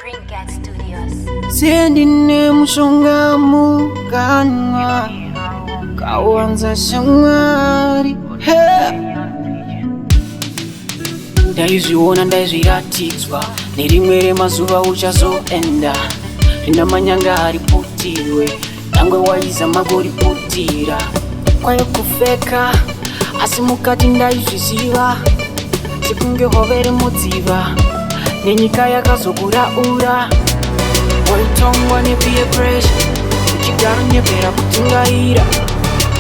Trinket Studios. Sendine mushonga mukanwa kawanza shamwari ndaizviona ndaizviratidzwa nerimwe remazuva uchazoenda rina manyanga aripotirwe dangwe waiza magoripotira kwayo kufeka asi mukati ndaizviziva sekunge hove remudziva nenyika yakazokuraura waitongwa nepeer pressure uchigara nyepera kutungaira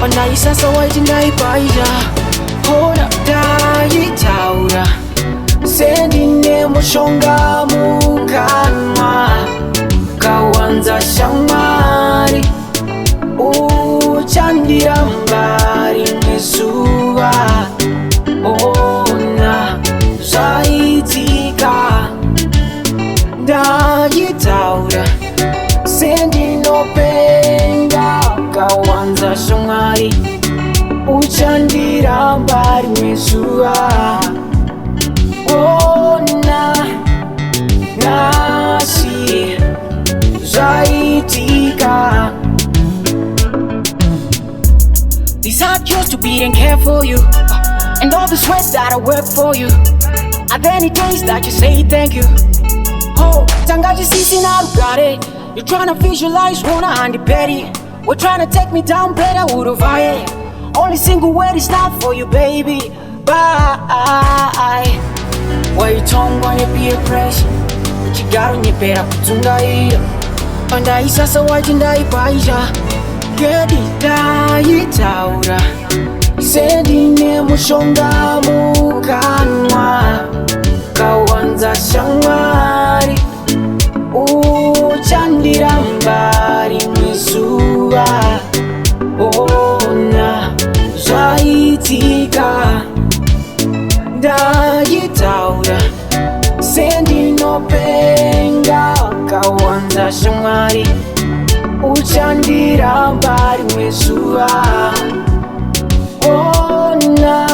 pandaisasa waiti ndaipaita hora ndaitaura sendine mushonga mukanwa kawanza shamwari uchandiramba rimwe zuva ona zvaitika ndaitaura sendinopenga kawanza shamwari uchandiramba rimwe zuva ona nasi zvaitika. These hard years to be and care for you, and all the sweat that I work for you. Are there any days that you say thank you? Oh, Tangaji Sisi now got it. You're trying to visualize Rona and the Betty. We're trying to take me down, better would have I. Only single word is not for you, baby. Bye. Waitonga nepeer pressure uchigara nyepera kutungaira pandaisasa waiti ndaipaita gedi ndaitaura sendine mushonga mukanwa kawanza shamwari uchandiramba rimwe zuva ona zvaitika ndaitaura sendinopenga kawanza shamwari uchandiramba rimwe zuva ona